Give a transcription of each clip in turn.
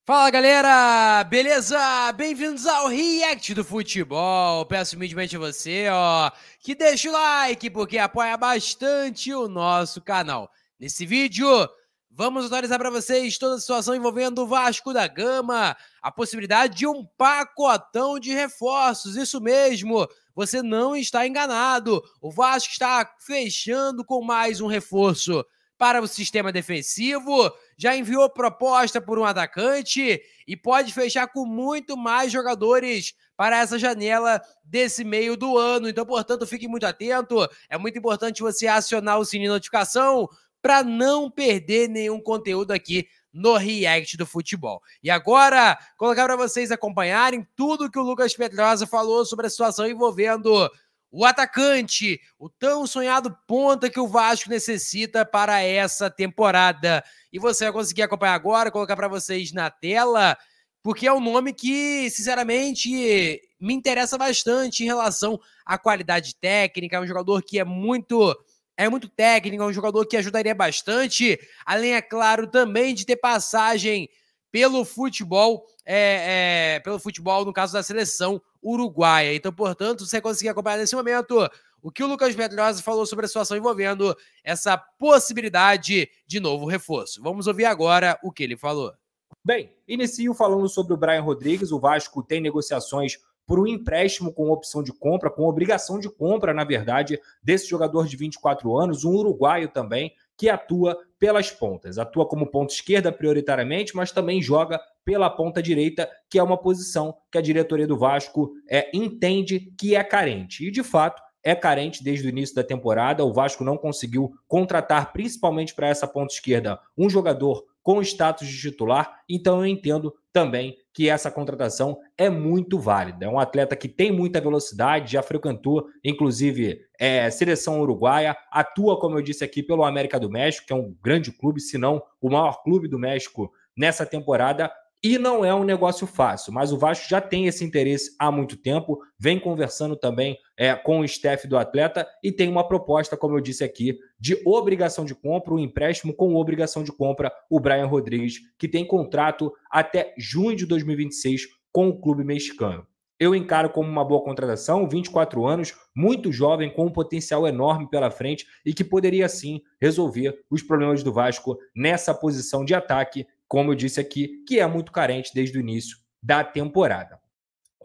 Fala galera, beleza? Bem-vindos ao React do Futebol. Peço humildemente a você, que deixa o like, porque apoia bastante o nosso canal. Nesse vídeo, vamos atualizar para vocês toda a situação envolvendo o Vasco da Gama, a possibilidade de um pacotão de reforços, isso mesmo, você não está enganado. O Vasco está fechando com mais um reforço para o sistema defensivo, já enviou proposta por um atacante e pode fechar com muito mais jogadores para essa janela desse meio do ano. Então, portanto, fique muito atento. É muito importante você acionar o sininho de notificação para não perder nenhum conteúdo aqui no React do Futebol. E agora, colocar para vocês acompanharem tudo que o Lucas Pedrosa falou sobre a situação envolvendo o atacante, o tão sonhado ponta que o Vasco necessita para essa temporada. E você vai conseguir acompanhar agora, colocar para vocês na tela, porque é um nome que, sinceramente, me interessa bastante em relação à qualidade técnica. É um jogador que é muito técnico, é um jogador que ajudaria bastante, além, é claro, também de ter passagem pelo futebol, no caso da seleção uruguaia. Então, portanto, você conseguir acompanhar nesse momento o que o Lucas Pedrosa falou sobre a situação envolvendo essa possibilidade de novo reforço. Vamos ouvir agora o que ele falou. Bem, inicio falando sobre o Brian Rodrigues. O Vasco tem negociações por um empréstimo com opção de compra, com obrigação de compra, na verdade, desse jogador de 24 anos, um uruguaio também, que atua pelas pontas. Atua como ponta esquerda prioritariamente, mas também joga pela ponta direita, que é uma posição que a diretoria do Vasco entende que é carente. E, de fato, é carente desde o início da temporada. O Vasco não conseguiu contratar, principalmente para essa ponta esquerda, um jogador com status de titular, então eu entendo também que essa contratação é muito válida. É um atleta que tem muita velocidade, já frequentou, inclusive, seleção uruguaia, atua, como eu disse aqui, pelo América do México, que é um grande clube, se não o maior clube do México nessa temporada, e não é um negócio fácil, mas o Vasco já tem esse interesse há muito tempo, vem conversando também com o staff do atleta e tem uma proposta, como eu disse aqui, de obrigação de compra, um empréstimo com obrigação de compra, o Brian Rodrigues, que tem contrato até junho de 2026 com o clube mexicano. Eu encaro como uma boa contratação, 24 anos, muito jovem, com um potencial enorme pela frente e que poderia sim resolver os problemas do Vasco nessa posição de ataque, como eu disse aqui, que é muito carente desde o início da temporada.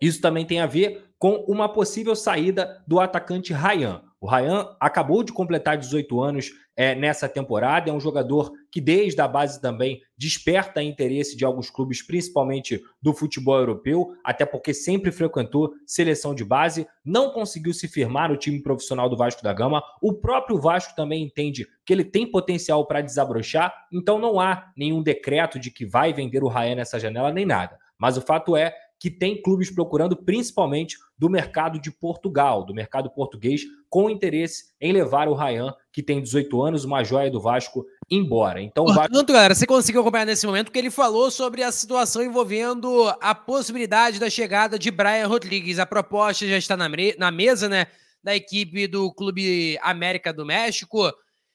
Isso também tem a ver com uma possível saída do atacante Ryan. O Ryan acabou de completar 18 anos nessa temporada, é um jogador que desde a base também desperta interesse de alguns clubes, principalmente do futebol europeu, até porque sempre frequentou seleção de base, não conseguiu se firmar no time profissional do Vasco da Gama. O próprio Vasco também entende que ele tem potencial para desabrochar, então não há nenhum decreto de que vai vender o Ryan nessa janela nem nada. Mas o fato é que tem clubes procurando, principalmente do mercado de Portugal, do mercado português, com interesse em levar o Ryan, que tem 18 anos, uma joia do Vasco, embora. Então, portanto, galera, você conseguiu acompanhar nesse momento que ele falou sobre a situação envolvendo a possibilidade da chegada de Brian Rodrigues. A proposta já está na mesa, né, da equipe do Clube América do México.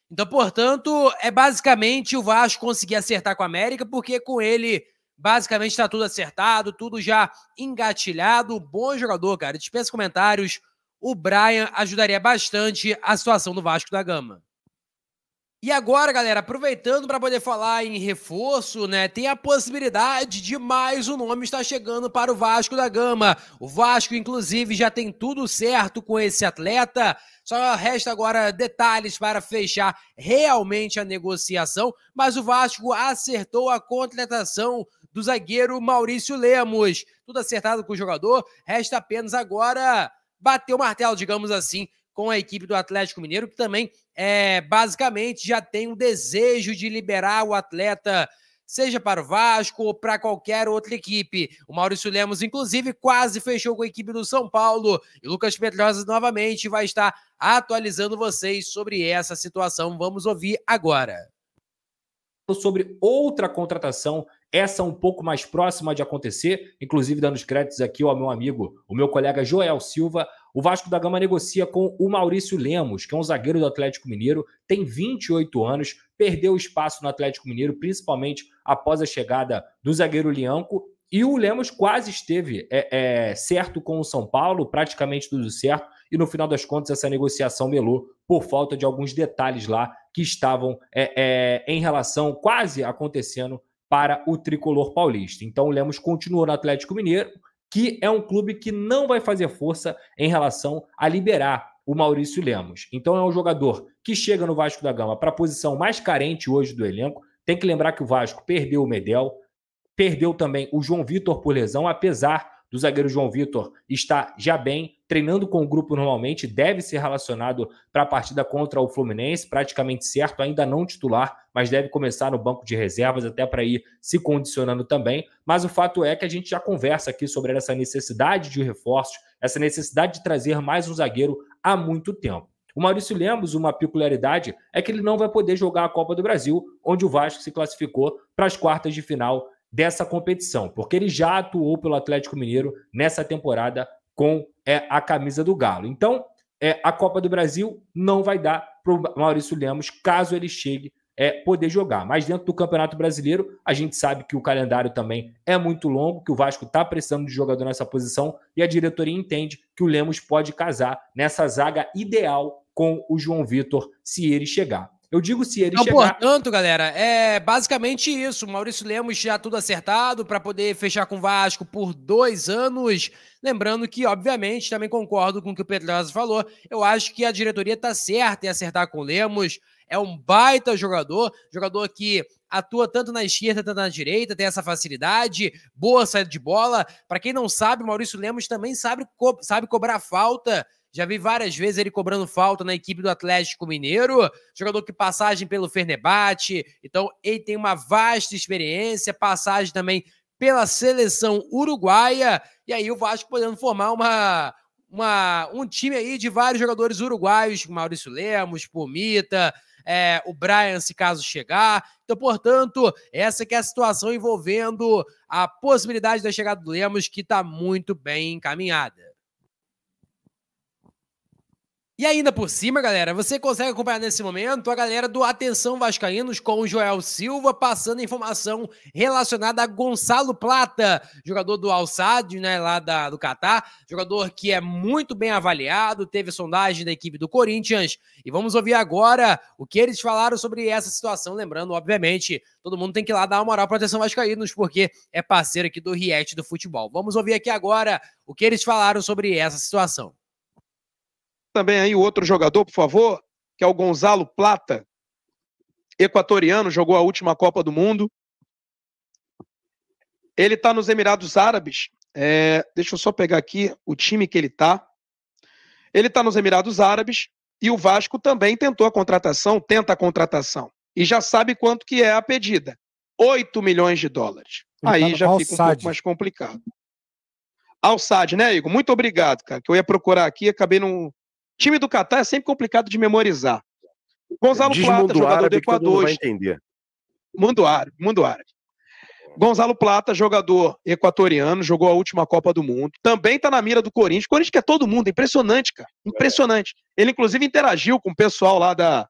Então, portanto, é basicamente o Vasco conseguir acertar com a América, porque com ele basicamente está tudo acertado, tudo já engatilhado. Bom jogador, cara. Dispensa comentários. O Brian ajudaria bastante a situação do Vasco da Gama. E agora, galera, aproveitando para poder falar em reforço, né, tem a possibilidade de mais um nome estar chegando para o Vasco da Gama. O Vasco, inclusive, já tem tudo certo com esse atleta, só resta agora detalhes para fechar realmente a negociação, mas o Vasco acertou a contratação do zagueiro Maurício Lemos. Tudo acertado com o jogador, resta apenas agora bater o martelo, digamos assim, com a equipe do Atlético Mineiro, que também basicamente já tem um desejo de liberar o atleta, seja para o Vasco ou para qualquer outra equipe. O Maurício Lemos, inclusive, quase fechou com a equipe do São Paulo. E o Lucas Pedrosa novamente vai estar atualizando vocês sobre essa situação. Vamos ouvir agora. sobre outra contratação, essa um pouco mais próxima de acontecer, inclusive dando os créditos aqui ao meu amigo, o meu colega Joel Silva. O Vasco da Gama negocia com o Maurício Lemos, que é um zagueiro do Atlético Mineiro, tem 28 anos, perdeu espaço no Atlético Mineiro, principalmente após a chegada do zagueiro Lianco, e o Lemos quase esteve certo com o São Paulo, praticamente tudo certo, e no final das contas essa negociação melou por falta de alguns detalhes lá que estavam em relação, quase acontecendo, para o tricolor paulista. Então o Lemos continua no Atlético Mineiro, que é um clube que não vai fazer força em relação a liberar o Maurício Lemos. Então é um jogador que chega no Vasco da Gama para a posição mais carente hoje do elenco. Tem que lembrar que o Vasco perdeu o Medel, perdeu também o João Vitor por lesão, apesar do zagueiro João Vitor estar já bem, treinando com o grupo normalmente, deve ser relacionado para a partida contra o Fluminense, praticamente certo, ainda não titular, mas deve começar no banco de reservas, até para ir se condicionando também. Mas o fato é que a gente já conversa aqui sobre essa necessidade de reforços, essa necessidade de trazer mais um zagueiro há muito tempo. O Maurício Lemos, uma peculiaridade, é que ele não vai poder jogar a Copa do Brasil, onde o Vasco se classificou para as quartas de final dessa competição, porque ele já atuou pelo Atlético Mineiro nessa temporada com a camisa do Galo. Então, a Copa do Brasil não vai dar para o Maurício Lemos, caso ele chegue poder jogar. Mas dentro do Campeonato Brasileiro, a gente sabe que o calendário também é muito longo, que o Vasco está precisando de jogador nessa posição, e a diretoria entende que o Lemos pode casar nessa zaga ideal com o João Vitor, se ele chegar. Eu digo se ele chegar... Portanto, galera, é basicamente isso. O Maurício Lemos já tudo acertado para poder fechar com o Vasco por 2 anos. Lembrando que, obviamente, também concordo com o que o Pedrosa falou. Eu acho que a diretoria está certa em acertar com o Lemos. É um baita jogador que atua tanto na esquerda, tanto na direita, tem essa facilidade, boa saída de bola. Para quem não sabe, o Maurício Lemos também sabe cobrar falta. Já vi várias vezes ele cobrando falta na equipe do Atlético Mineiro, jogador que passagem pelo Fenerbahçe, então ele tem uma vasta experiência, passagem também pela seleção uruguaia, e aí o Vasco podendo formar um time aí de vários jogadores uruguaios, Maurício Lemos, Pomita, o Brian, se caso chegar. Então, portanto, essa que é a situação envolvendo a possibilidade da chegada do Lemos, que está muito bem encaminhada. E ainda por cima, galera, você consegue acompanhar nesse momento a galera do Atenção Vascaínos com o Joel Silva passando informação relacionada a Gonçalo Plata, jogador do Al-Sadd, né, lá do Catar, jogador que é muito bem avaliado, teve sondagem da equipe do Corinthians, e vamos ouvir agora o que eles falaram sobre essa situação, lembrando, obviamente, todo mundo tem que ir lá dar uma moral para Atenção Vascaínos, porque é parceiro aqui do React do Futebol. Vamos ouvir aqui agora o que eles falaram sobre essa situação. Também aí o outro jogador, por favor, que é o Gonçalo Plata, equatoriano, jogou a última Copa do Mundo. Ele está nos Emirados Árabes. Deixa eu só pegar aqui o time que ele está. Ele está nos Emirados Árabes e o Vasco também tenta a contratação. E já sabe quanto que é a pedida. 8 milhões de dólares. Aí já fica um pouco mais complicado. Al-Sadd, né, Igor? Muito obrigado, cara, que eu ia procurar aqui, acabei não... Time do Catar é sempre complicado de memorizar. Gonçalo Plata, jogador do Equador. Vai entender. Mundo árabe. Gonçalo Plata, jogador equatoriano, jogou a última Copa do Mundo. Também tá na mira do Corinthians. Corinthians quer todo mundo, impressionante, cara. Impressionante. Ele, inclusive, interagiu com o pessoal lá da...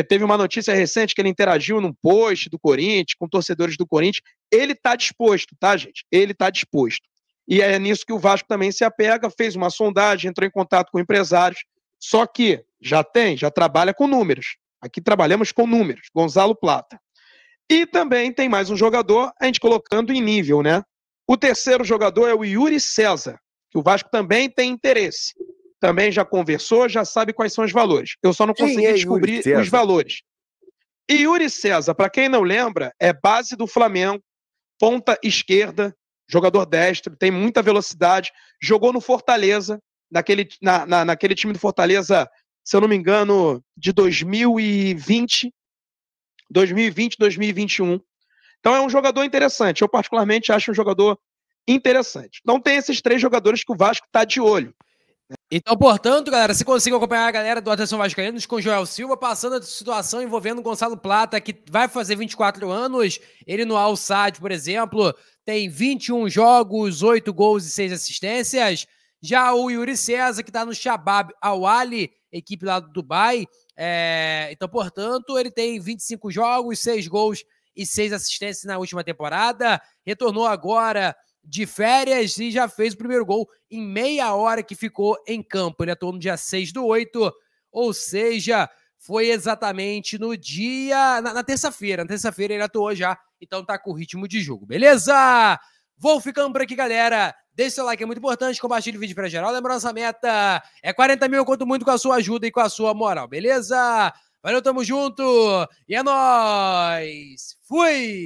Teve uma notícia recente que ele interagiu num post do Corinthians, com torcedores do Corinthians. Ele tá disposto, tá, gente? Ele tá disposto. E é nisso que o Vasco também se apega, fez uma sondagem, entrou em contato com empresários, só que já trabalha com números. Aqui trabalhamos com números, Gonçalo Plata. E também tem mais um jogador, a gente colocando em nível, né? O terceiro jogador é o Yuri César, que o Vasco também tem interesse. Também já conversou, já sabe quais são os valores. Eu só não consegui descobrir os valores. E Yuri César, para quem não lembra, é base do Flamengo, ponta esquerda, jogador destro, tem muita velocidade, jogou no Fortaleza, naquele time do Fortaleza, se eu não me engano, de 2020, 2021. Então é um jogador interessante, eu particularmente acho um jogador interessante. Então tem esses 3 jogadores que o Vasco está de olho. Então, portanto, galera, se conseguir acompanhar a galera do Atenção Vascaínos com Joel Silva, passando a situação envolvendo o Gonçalo Plata, que vai fazer 24 anos, ele no Al Sadd, por exemplo, tem 21 jogos, 8 gols e 6 assistências. Já o Yuri César, que está no Shabab Al Ahly, equipe lá do Dubai, então, portanto, ele tem 25 jogos, 6 gols e 6 assistências na última temporada, retornou agora de férias e já fez o primeiro gol em meia hora que ficou em campo. Ele atuou no dia 6/8, ou seja, foi exatamente no dia... na terça-feira. Na terça-feira ele atuou já, então tá com ritmo de jogo, beleza? Vou ficando por aqui, galera. Deixe seu like, é muito importante. Compartilhe o vídeo pra geral. Lembra, nossa meta é 40 mil. Eu conto muito com a sua ajuda e com a sua moral, beleza? Valeu, tamo junto. E é nóis. Fui!